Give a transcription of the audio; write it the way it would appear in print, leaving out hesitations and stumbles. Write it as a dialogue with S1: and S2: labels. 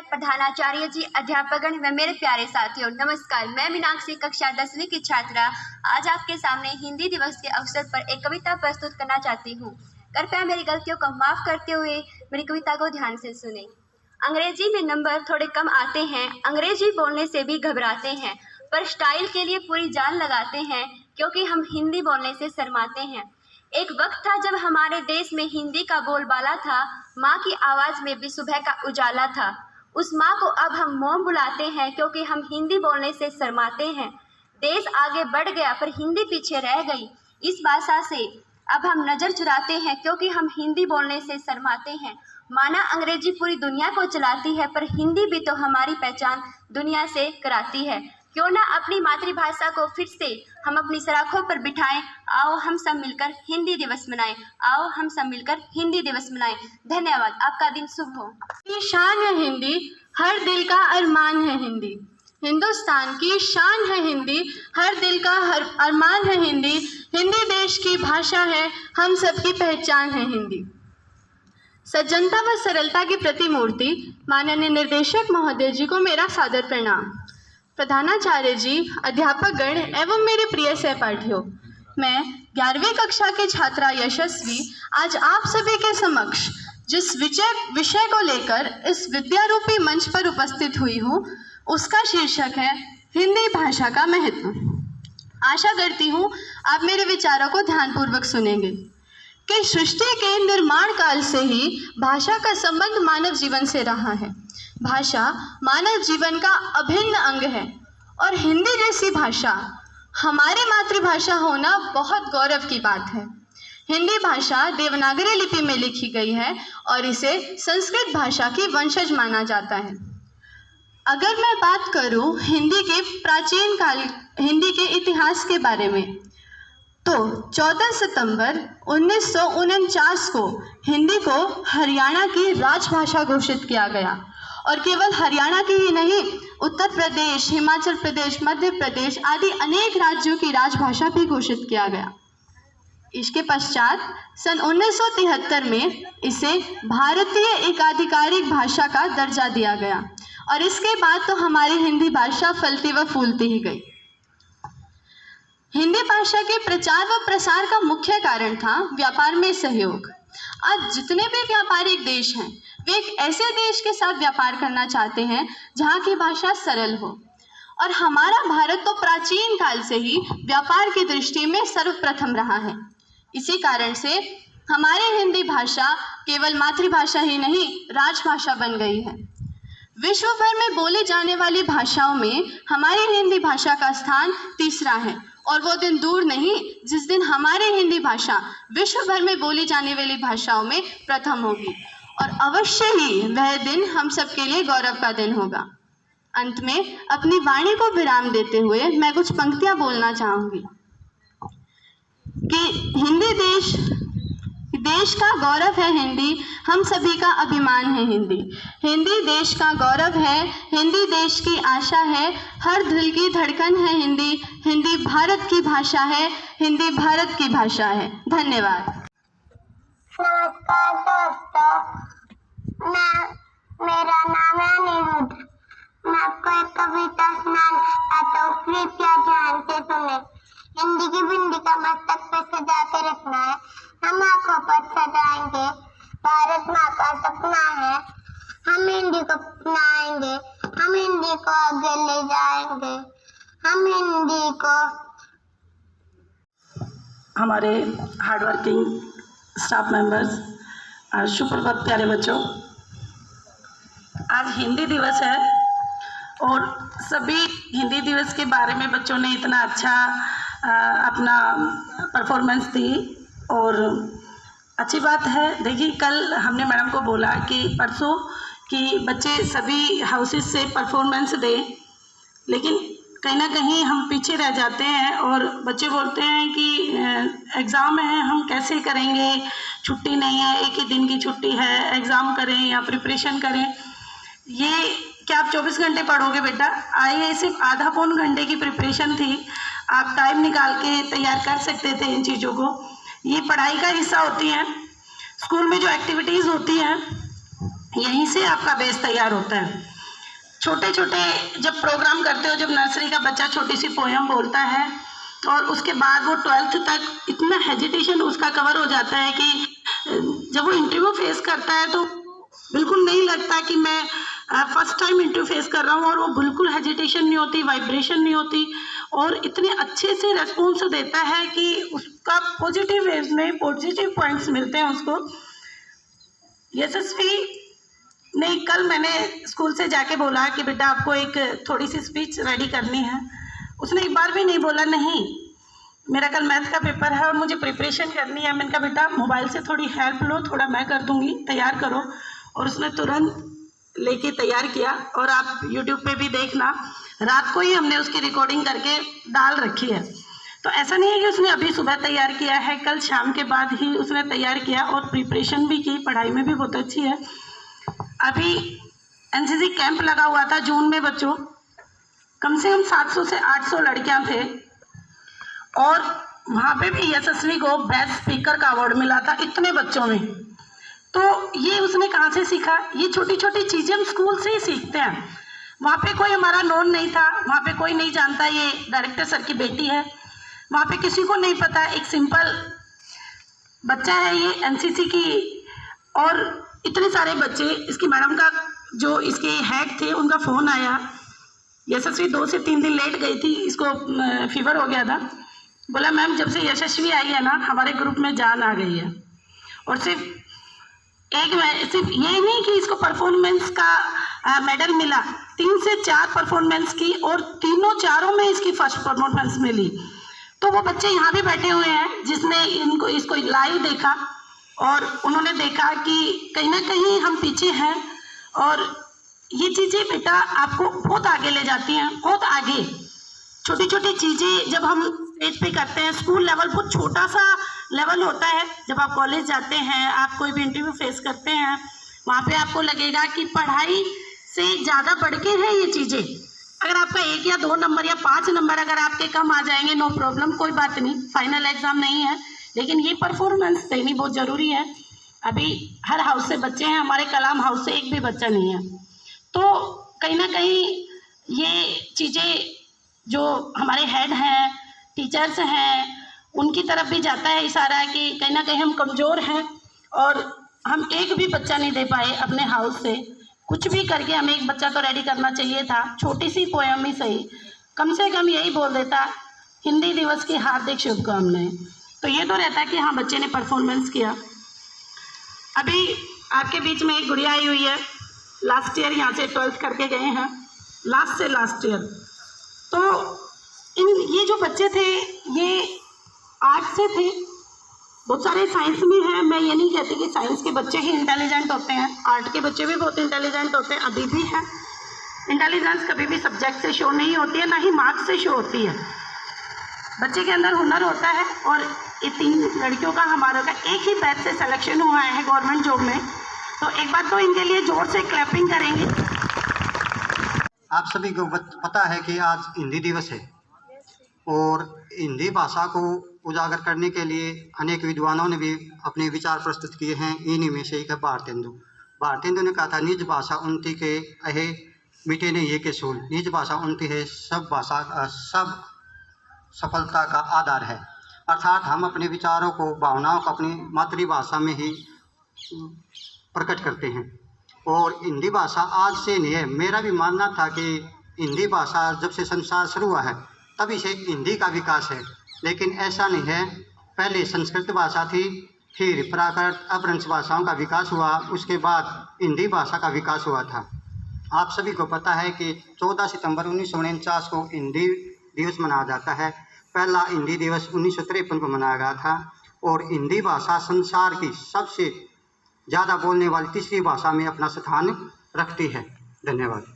S1: प्रधानाचार्य जी, अध्यापकगण व मेरे प्यारे साथियों, नमस्कार। मैं मीनाक्षी, कक्षा 10वीं की छात्रा, आज आपके सामने हिंदी दिवस के अवसर पर एक कविता प्रस्तुत करना चाहती हूँ। कृपया मेरी गलतियों को माफ़ करते हुए मेरी कविता को ध्यान से सुनें। अंग्रेजी में नंबर थोड़े कम आते हैं, अंग्रेजी बोलने से भी घबराते हैं, पर स्टाइल के लिए पूरी जान लगाते हैं, क्योंकि हम हिंदी बोलने से शर्माते हैं। एक वक्त था जब हमारे देश में हिंदी का बोलबाला था, माँ की आवाज़ में भी सुबह का उजाला था। उस माँ को अब हम मोम बुलाते हैं, क्योंकि हम हिंदी बोलने से शर्माते हैं। देश आगे बढ़ गया पर हिंदी पीछे रह गई, इस भाषा से अब हम नज़र चुराते हैं, क्योंकि हम हिंदी बोलने से शर्माते हैं। माना अंग्रेजी पूरी दुनिया को चलाती है, पर हिंदी भी तो हमारी पहचान दुनिया से कराती है। क्यों ना अपनी मातृभाषा को फिर से हम अपनी सराखों पर बिठाएं। आओ हम सब मिलकर हिंदी दिवस मनाएं। आओ हम सब मिलकर हिंदी दिवस मनाएं। धन्यवाद। आपका दिन शुभ हो।
S2: की शान है हिंदी, हर दिल का अरमान है हिंदी। हिंदुस्तान की शान है हिंदी, हर दिल का हर अरमान है हिंदी। हिंदी देश की भाषा है, हम सबकी पहचान है हिंदी। सज्जनता व सरलता की प्रतिमूर्ति माननीय निर्देशक महोदय जी को मेरा सादर प्रणाम। प्रधानाचार्य जी, अध्यापकगण एवं मेरे प्रिय सहपाठियों, मैं 11वीं कक्षा की छात्रा यशस्वी आज आप सभी के समक्ष जिस विषय को लेकर इस विद्यारूपी मंच पर उपस्थित हुई हूँ, उसका शीर्षक है हिंदी भाषा का महत्व। आशा करती हूँ आप मेरे विचारों को ध्यानपूर्वक सुनेंगे कि सृष्टि के निर्माण काल से ही भाषा का संबंध मानव जीवन से रहा है। भाषा मानव जीवन का अभिन्न अंग है और हिंदी जैसी भाषा हमारी मातृभाषा होना बहुत गौरव की बात है। हिंदी भाषा देवनागरी लिपि में लिखी गई है और इसे संस्कृत भाषा की वंशज माना जाता है। अगर मैं बात करूं हिंदी के प्राचीन काल, हिंदी के इतिहास के बारे में, तो 14 सितंबर 1949 को हिंदी को हरियाणा की राजभाषा घोषित किया गया और केवल हरियाणा की ही नहीं, उत्तर प्रदेश, हिमाचल प्रदेश, मध्य प्रदेश आदि अनेक राज्यों की राजभाषा भी घोषित किया गया। इसके पश्चात सन 1973 में इसे भारतीय एकाधिकारिक भाषा का दर्जा दिया गया और इसके बाद तो हमारी हिंदी भाषा फलती व फूलती ही गई। हिंदी भाषा के प्रचार व प्रसार का मुख्य कारण था व्यापार में सहयोग। आज जितने भी व्यापारिक देश हैं, वे एक ऐसे देश के साथ व्यापार करना चाहते हैं जहाँ की भाषा सरल हो, और हमारा भारत तो प्राचीन काल से ही व्यापार की दृष्टि में सर्वप्रथम रहा है। इसी कारण से हमारी हिंदी भाषा केवल मातृभाषा ही नहीं, राजभाषा बन गई है। विश्व भर में बोली जाने वाली भाषाओं में हमारी हिंदी भाषा का स्थान तीसरा है, और वो दिन दूर नहीं जिस दिन हमारी हिंदी भाषा विश्व भर में बोली जाने वाली भाषाओं में प्रथम होगी, और अवश्य ही वह दिन हम सबके लिए गौरव का दिन होगा। अंत में अपनी वाणी को विराम देते हुए मैं कुछ पंक्तियां बोलना चाहूँगी कि हिंदी देश का गौरव है हिंदी, हम सभी का अभिमान है हिंदी। हिंदी देश का गौरव है, हिंदी देश की आशा है, हर दिल की धड़कन है हिंदी। हिंदी भारत की भाषा है, हिंदी भारत की भाषा है। धन्यवाद।
S3: नमस्कार दोस्तों, मेरा नाम है अनिरुद्ध। मैं आपको एक कविता सुनाना चाहता हूँ, कृपया ध्यान से सुने। हिंदी की बिंदी का मस्तक पे सजा के रखना है, हम आंखों पर सजाएंगे, भारत माँ का सपना है। हम हिंदी को अपनाएंगे, हम हिंदी को आगे ले जाएंगे, हम हिंदी को।
S4: हमारे हार्डवर्किंग स्टाफ मेंबर्स, सुप्रभात प्यारे बच्चों। आज हिंदी दिवस है और सभी हिंदी दिवस के बारे में बच्चों ने इतना अच्छा अपना परफॉर्मेंस दी और अच्छी बात है। देखिए, कल हमने मैडम को बोला कि परसों कि बच्चे सभी हाउसेस से परफॉर्मेंस दें, लेकिन कहीं ना कहीं हम पीछे रह जाते हैं और बच्चे बोलते हैं कि एग्ज़ाम है, हम कैसे करेंगे, छुट्टी नहीं है, एक ही दिन की छुट्टी है, एग्ज़ाम करें या प्रिपरेशन करें। ये क्या आप 24 घंटे पढ़ोगे बेटा? आइए, सिर्फ आधा पौन घंटे की प्रिपरेशन थी, आप टाइम निकाल के तैयार कर सकते थे इन चीज़ों को। ये पढ़ाई का हिस्सा होती हैं। स्कूल में जो एक्टिविटीज़ होती हैं यहीं से आपका बेस तैयार होता है। छोटे छोटे जब प्रोग्राम करते हो, जब नर्सरी का बच्चा छोटी सी पोयम बोलता है और उसके बाद वो 12th तक इतना हेजिटेशन उसका कवर हो जाता है कि जब वो इंटरव्यू फेस करता है तो बिल्कुल नहीं लगता कि मैं फर्स्ट टाइम इंटरव्यू फेस कर रहा हूँ, और वो बिल्कुल हेजिटेशन नहीं होती, वाइब्रेशन नहीं होती, और इतने अच्छे से रेस्पॉन्स देता है कि उसका पॉजिटिव वेव में पॉजिटिव पॉइंट्स मिलते हैं उसको। यशस्वी नहीं, कल मैंने स्कूल से जाके बोला कि बेटा आपको एक थोड़ी सी स्पीच रेडी करनी है। उसने एक बार भी नहीं बोला नहीं, मेरा कल मैथ का पेपर है और मुझे प्रिपरेशन करनी है। मैंने कहा बेटा मोबाइल से थोड़ी हेल्प लो, थोड़ा मैं कर दूंगी, तैयार करो। और उसने तुरंत लेके तैयार किया, और आप यूट्यूब पे भी देखना, रात को ही हमने उसकी रिकॉर्डिंग करके डाल रखी है। तो ऐसा नहीं है कि उसने अभी सुबह तैयार किया है, कल शाम के बाद ही उसने तैयार किया और प्रिपरेशन भी की, पढ़ाई में भी बहुत अच्छी है। अभी एनसीसी कैंप लगा हुआ था जून में, बच्चों कम से कम 700 से 800 लड़कियां थे, और वहाँ पे भी यशस्वी को बेस्ट स्पीकर का अवार्ड मिला था इतने बच्चों में। तो ये उसने कहाँ से सीखा? ये छोटी छोटी चीज़ें हम स्कूल से ही सीखते हैं। वहाँ पे कोई हमारा नोन नहीं था, वहाँ पे कोई नहीं जानता ये डायरेक्टर सर की बेटी है, वहाँ पे किसी को नहीं पता, एक सिंपल बच्चा है ये एनसीसी की। और इतने सारे बच्चे, इसकी मैडम का जो इसके हेड थे उनका फ़ोन आया, यशस्वी 2 से 3 दिन लेट गई थी, इसको फीवर हो गया था। बोला मैम जब से यशस्वी आई है ना हमारे ग्रुप में जान आ गई है। और सिर्फ ये नहीं कि इसको परफॉर्मेंस का मेडल मिला, 3 से 4 परफॉर्मेंस की, और चारों में इसकी फर्स्ट परफॉर्मेंस मिली। तो वो बच्चे यहाँ भी बैठे हुए हैं जिसने इसको लाइव देखा, और उन्होंने देखा कि कहीं ना कहीं हम पीछे हैं, और ये चीज़ें बेटा आपको बहुत आगे ले जाती हैं, बहुत आगे। छोटी छोटी चीज़ें जब हम स्टेज पे करते हैं, स्कूल लेवल बहुत छोटा सा लेवल होता है, जब आप कॉलेज जाते हैं, आप कोई भी इंटरव्यू फेस करते हैं, वहाँ पे आपको लगेगा कि पढ़ाई से ज़्यादा बढ़ के है ये चीज़ें। अगर आपका 1 या 2 नंबर या 5 नंबर अगर आपके कम आ जाएंगे, नो प्रॉब्लम, कोई बात नहीं, फाइनल एग्ज़ाम नहीं है, लेकिन ये परफॉर्मेंस देनी बहुत ज़रूरी है। अभी हर हाउस से बच्चे हैं, हमारे कलाम हाउस से एक भी बच्चा नहीं है। तो कहीं ना कहीं ये चीज़ें जो हमारे हेड हैं, टीचर्स हैं, उनकी तरफ भी जाता है इशारा कि कहीं ना कहीं हम कमज़ोर हैं, और हम एक भी बच्चा नहीं दे पाए अपने हाउस से। कुछ भी करके हमें एक बच्चा तो रेडी करना चाहिए था, छोटी सी पोयम ही सही, कम से कम यही बोल देता, हिंदी दिवस की हार्दिक शुभकामनाएं। तो ये तो रहता है कि हाँ बच्चे ने परफॉर्मेंस किया। अभी आपके बीच में एक गुड़िया आई हुई है, लास्ट ईयर यहाँ से 12th करके गए हैं, लास्ट से लास्ट ईयर। तो ये जो बच्चे थे ये आर्ट से थे, बहुत सारे साइंस में हैं। मैं ये नहीं कहती कि साइंस के बच्चे ही इंटेलिजेंट होते हैं, आर्ट के बच्चे भी बहुत इंटेलिजेंट होते हैं, अभी भी हैं। इंटेलिजेंस कभी भी सब्जेक्ट से शो नहीं होती है, ना ही मार्क्स से शो होती है। बच्चे के अंदर हुनर होता है, और ये 3 लड़कियों का हमारा का एक ही बैच से सिलेक्शन हुआ है गवर्नमेंट जॉब में, तो एक बार तो इनके लिए जोर से क्लैपिंग करेंगे।
S5: आप सभी को पता है कि आज हिंदी दिवस है, और हिंदी भाषा को उजागर करने के लिए अनेक विद्वानों ने भी अपने विचार प्रस्तुत किए हैं। इन्हीं में से एक है भारतेंदु ने कहा था, निज भाषा उन्नति के अहे मिटे ने ये के सूल। निज भाषा उन्नति है, सब सफलता का आधार है। अर्थात हम अपने विचारों को, भावनाओं को अपनी मातृभाषा में ही प्रकट करते हैं, और हिंदी भाषा आज से नहीं है। मेरा भी मानना था कि हिंदी भाषा जब से संसार शुरू हुआ है तभी से हिंदी का विकास है, लेकिन ऐसा नहीं है। पहले संस्कृत भाषा थी, फिर प्राकृत अपभ्रंश भाषाओं का विकास हुआ, उसके बाद हिंदी भाषा का विकास हुआ था। आप सभी को पता है कि 14 सितंबर 1949 को हिंदी दिवस मनाया जाता है। पहला हिंदी दिवस 1953 को मनाया गया था, और हिंदी भाषा संसार की सबसे ज़्यादा बोलने वाली तीसरी भाषा में अपना स्थान रखती है। धन्यवाद।